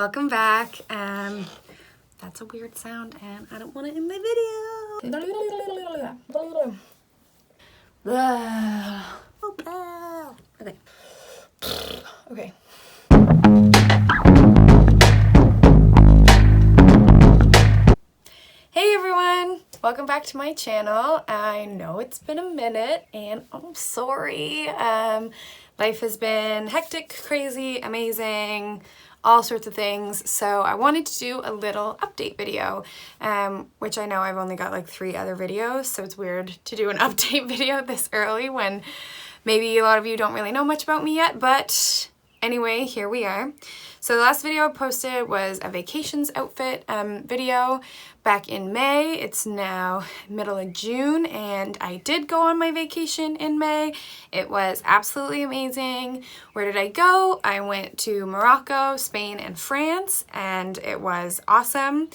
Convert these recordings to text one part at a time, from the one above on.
Welcome back. That's a weird sound and I don't want it in my video. Okay. Hey everyone! Welcome back to my channel. I know it's been a minute and I'm sorry. Life has been hectic, crazy, amazing, all sorts of things. So I wanted to do a little update video, which I know I've only got like 3 other videos, so it's weird to do an update video this early when maybe a lot of you don't really know much about me yet, but anyway, here we are. So the last video I posted was a vacations outfit video back in May. It's now middle of June and I did go on my vacation in May. It was absolutely amazing. Where did I go? I went to Morocco, Spain, and France, and it was awesome.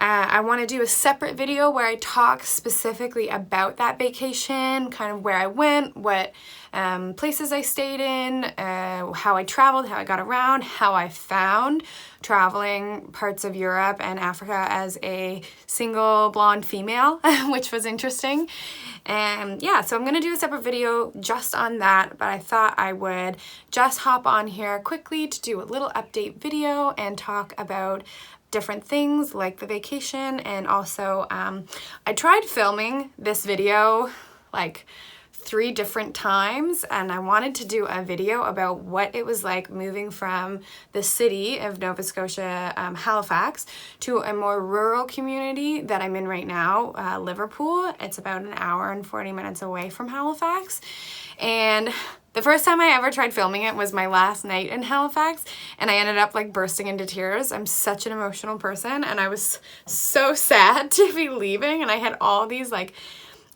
I want to do a separate video where I talk specifically about that vacation, kind of where I went, what places I stayed in, how I traveled, how I got around, how I found traveling parts of Europe and Africa as a single blonde female, which was interesting. And yeah, so I'm going to do a separate video just on that, but I thought I would just hop on here quickly to do a little update video and talk about different things like the vacation. And also I tried filming this video like 3 different times, and I wanted to do a video about what it was like moving from the city of Nova Scotia, Halifax, to a more rural community that I'm in right now, Liverpool. It's about an hour and 40 minutes away from Halifax. And the first time I ever tried filming it was my last night in Halifax, and I ended up like bursting into tears. I'm such an emotional person, and I was so sad to be leaving, and I had all these like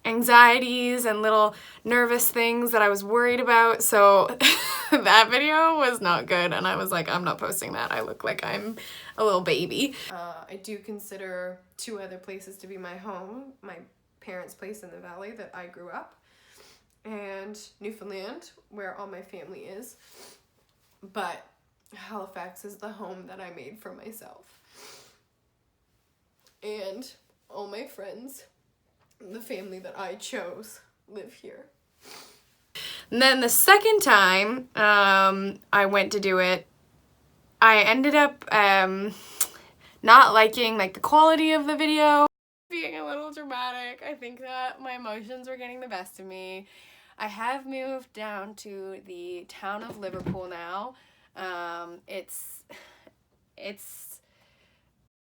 anxieties and little nervous things that I was worried about. So that video was not good, and I was like, I'm not posting that. I look like I'm a little baby. I do consider 2 other places to be my home. My parents' place in the valley that I grew up, and Newfoundland, where all my family is. But Halifax is the home that I made for myself. And all my friends, the family that I chose, live here. And then the second time I went to do it, I ended up not liking like the quality of the video. Being a little dramatic. I think that my emotions were getting the best of me. I have moved down to the town of Liverpool now. It's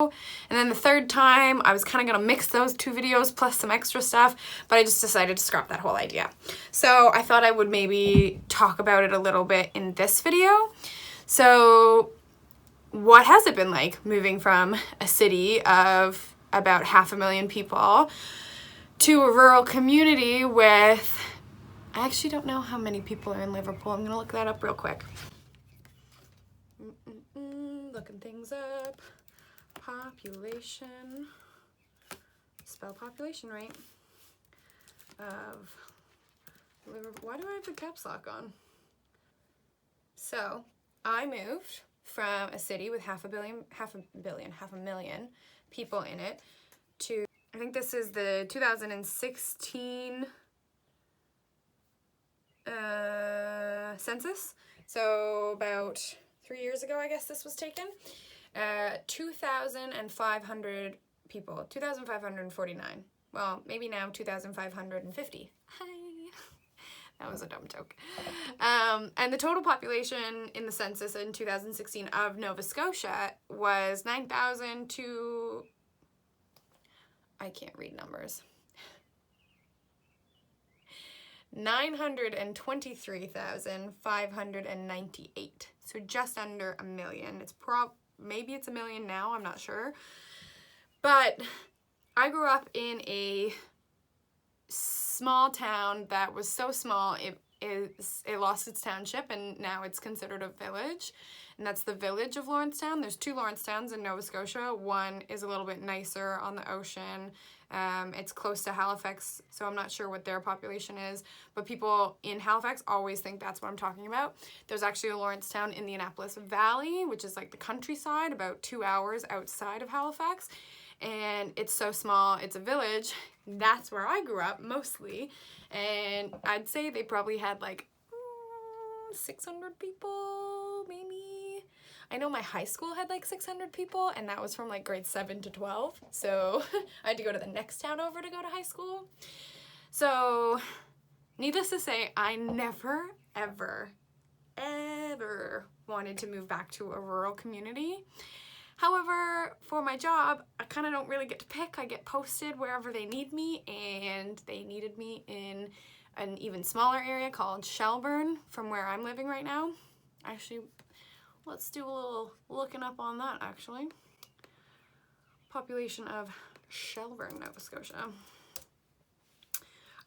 and then the third time I was kind of gonna mix those 2 videos plus some extra stuff, but I just decided to scrap that whole idea. So I thought I would maybe talk about it a little bit in this video. So what has it been like moving from a city of about 500,000 people to a rural community with, I actually don't know how many people are in Liverpool. I'm gonna look that up real quick. Looking things up. Population, spell population right, of Liverpool. Why do I have the caps lock on? So I moved from a city with 500,000 people in it to, I think this is the 2016 census. So about 3 years ago, I guess this was taken. 2,500 people, 2,549. Well, maybe now 2,550. Hi. That was a dumb joke. And the total population in the census in 2016 of Nova Scotia was 9,000 I can't read numbers. 923,598. So just under a million. Maybe it's a million now, I'm not sure. But I grew up in a small town that was so small it lost its township, and now it's considered a village. and that's the village of Lawrencetown. There's 2 Lawrencetowns in Nova Scotia. One is a little bit nicer on the ocean. It's close to Halifax, so I'm not sure what their population is, but people in Halifax always think that's what I'm talking about. There's actually a Lawrencetown in the Annapolis Valley, which is like the countryside, about 2 hours outside of Halifax, and it's so small. It's a village. That's where I grew up mostly, and I'd say they probably had like 600 people, maybe. I know my high school had like 600 people, and that was from like grade 7 to 12, so I had to go to the next town over to go to high school. So needless to say, I never, ever, ever wanted to move back to a rural community. However, for my job, I kind of don't really get to pick. I get posted wherever they need me, and they needed me in an even smaller area called Shelburne from where I'm living right now. Actually, let's do a little looking up on that, actually. Population of Shelburne, Nova Scotia.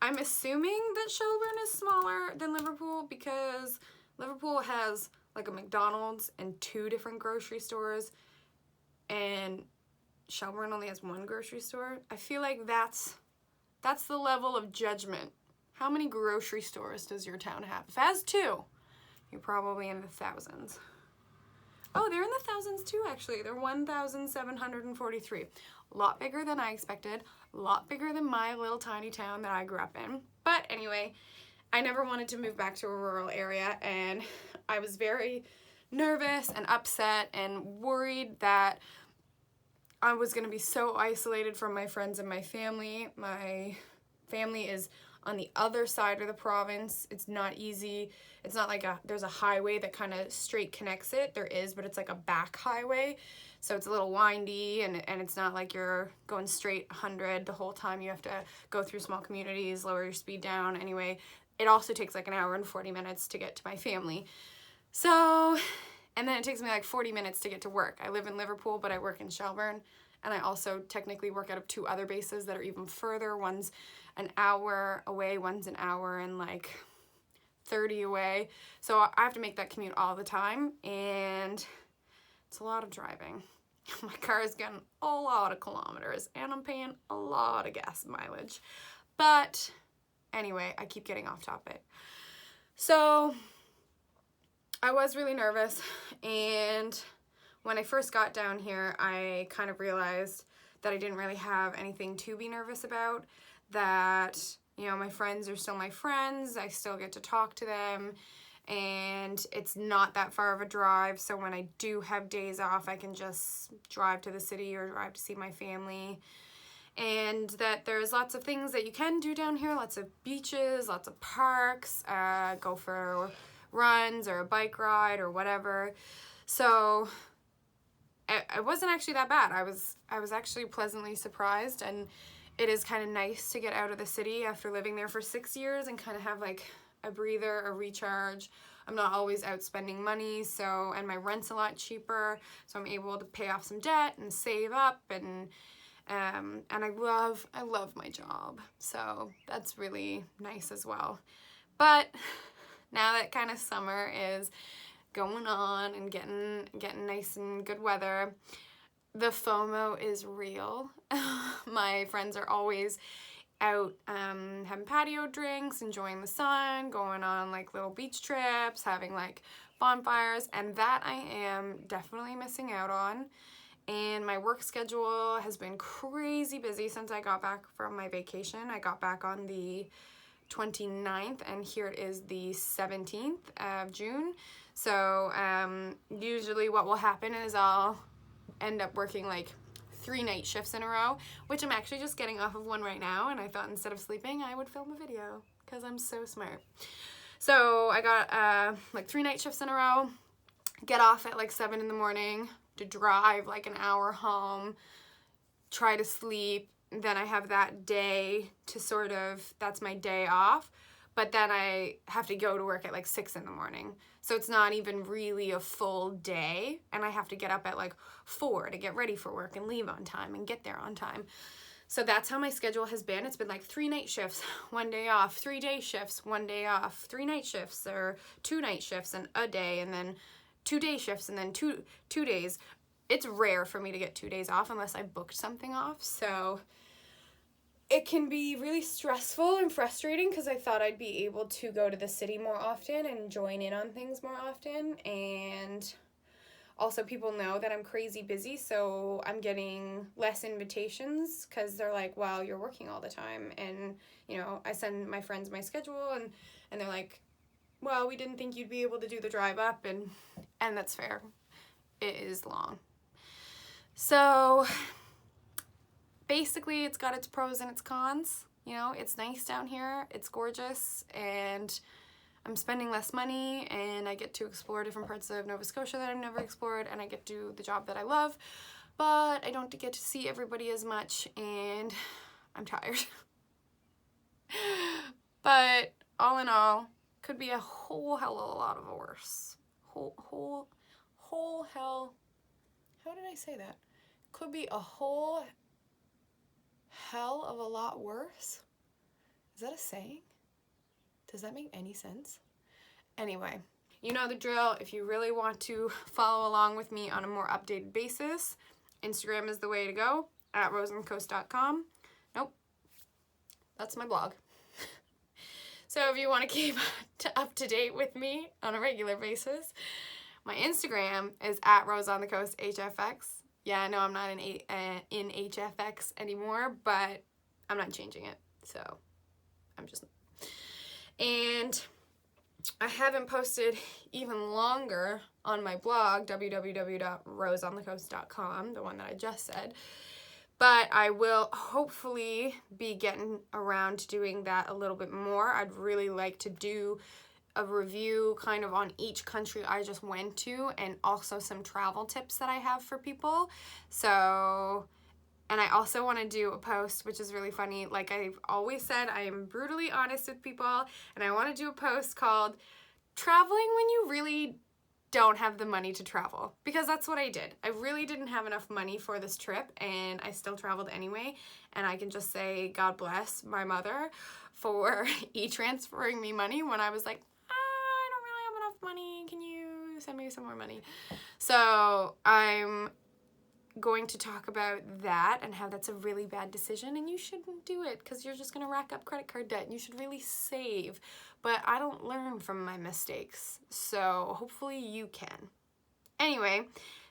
I'm assuming that Shelburne is smaller than Liverpool because Liverpool has like a McDonald's and 2 different grocery stores, and Shelburne only has 1 grocery store. I feel like that's the level of judgment. How many grocery stores does your town have? If it has 2, you're probably in the thousands. Oh, they're in the thousands too, actually. They're 1,743. A lot bigger than I expected. A lot bigger than my little tiny town that I grew up in. But anyway, I never wanted to move back to a rural area, and I was very nervous and upset and worried that I was going to be so isolated from my friends and my family. My family is on the other side of the province. It's not easy. It's not like there's a highway that kind of straight connects it. There is, but it's like a back highway. So it's a little windy, and it's not like you're going straight 100 the whole time. You have to go through small communities, lower your speed down. Anyway, it also takes like an hour and 40 minutes to get to my family. So, and then it takes me like 40 minutes to get to work. I live in Liverpool, but I work in Shelburne. And I also technically work out of 2 other bases that are even further. One's an hour away, one's an hour and like 30 away. So I have to make that commute all the time, and it's a lot of driving. My car is getting a lot of kilometers, and I'm paying a lot of gas mileage. But anyway, I keep getting off topic. So I was really nervous, and when I first got down here, I kind of realized that I didn't really have anything to be nervous about, that, you know, my friends are still my friends, I still get to talk to them, and it's not that far of a drive, so when I do have days off, I can just drive to the city or drive to see my family, and that there's lots of things that you can do down here, lots of beaches, lots of parks, go for runs or a bike ride or whatever. So it wasn't actually that bad. I was actually pleasantly surprised, and it is kind of nice to get out of the city after living there for 6 years and kind of have like a breather, a recharge. I'm not always out spending money, so, and my rent's a lot cheaper, so I'm able to pay off some debt and save up, and I love my job, so that's really nice as well. But now that kind of summer is going on and getting nice and good weather, the FOMO is real. My friends are always out having patio drinks, enjoying the sun, going on like little beach trips, having like bonfires, and that I am definitely missing out on. And my work schedule has been crazy busy since I got back from my vacation. I got back on the 29th, and here it is the 17th of June. So usually what will happen is I'll end up working like 3 night shifts in a row, which I'm actually just getting off of one right now, and I thought instead of sleeping I would film a video because I'm so smart. So I got like 3 night shifts in a row, get off at like 7 in the morning to drive like an hour home, try to sleep. Then I have that day to sort of, that's my day off, but then I have to go to work at like 6 in the morning. So it's not even really a full day, and I have to get up at like 4 to get ready for work and leave on time and get there on time. So that's how my schedule has been. It's been like 3 night shifts, 1 day off, 3 day shifts, 1 day off, 3 night shifts, or 2 night shifts and a day, and then 2-day shifts and then two days. It's rare for me to get 2 days off unless I booked something off. So it can be really stressful and frustrating because I thought I'd be able to go to the city more often and join in on things more often. And also people know that I'm crazy busy, so I'm getting less invitations because they're like, well, you're working all the time. And, you know, I send my friends my schedule and they're like, well, we didn't think you'd be able to do the drive up, and that's fair. It is long. So basically it's got its pros and its cons. You know, it's nice down here, it's gorgeous, and I'm spending less money, and I get to explore different parts of Nova Scotia that I've never explored, and I get to do the job that I love, but I don't get to see everybody as much, and I'm tired. But all in all, could be a whole hell of a lot of worse. Whole hell, how did I say that? Could be a whole hell of a lot worse? Is that a saying? Does that make any sense? Anyway, you know the drill. If you really want to follow along with me on a more updated basis, Instagram is the way to go, at roseonthecoast.com. Nope, that's my blog. So if you want to keep up to date with me on a regular basis, my Instagram is at roseonthecoasthfx. Yeah, no, I'm not in HFX anymore, but I'm not changing it, so I'm just... And I haven't posted even longer on my blog, www.roseonthecoast.com, the one that I just said, but I will hopefully be getting around to doing that a little bit more. I'd really like to do a review kind of on each country I just went to, and also some travel tips that I have for people. So, and I also want to do a post, which is really funny. Like I've always said, I am brutally honest with people, and I want to do a post called Traveling When You Really Don't Have the Money to Travel, because that's what I did. I really didn't have enough money for this trip, and I still traveled anyway, and I can just say God bless my mother for e-transferring me money when I was like, I don't really have enough money, can you send me some more money? So I'm going to talk about that and how that's a really bad decision, and you shouldn't do it because you're just going to rack up credit card debt, and you should really save. But I don't learn from my mistakes, so hopefully you can. Anyway,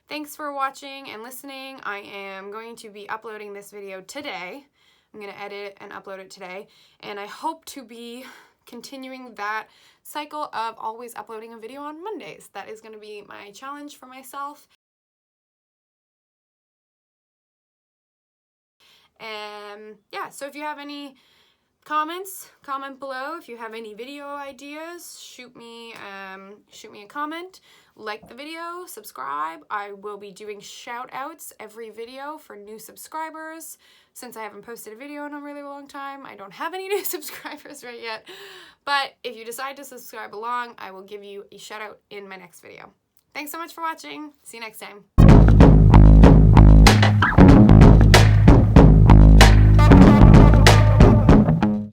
thanks for watching and listening. I am going to be uploading this video today. I'm going to edit and upload it today, and I hope to be continuing that cycle of always uploading a video on Mondays. That is going to be my challenge for myself. And yeah, so if you have any comments, comment below. If you have any video ideas, shoot me a comment, like the video, subscribe. I will be doing shout outs every video for new subscribers. Since I haven't posted a video in a really long time, I don't have any new subscribers right yet. But if you decide to subscribe along, I will give you a shout out in my next video. Thanks so much for watching. See you next time.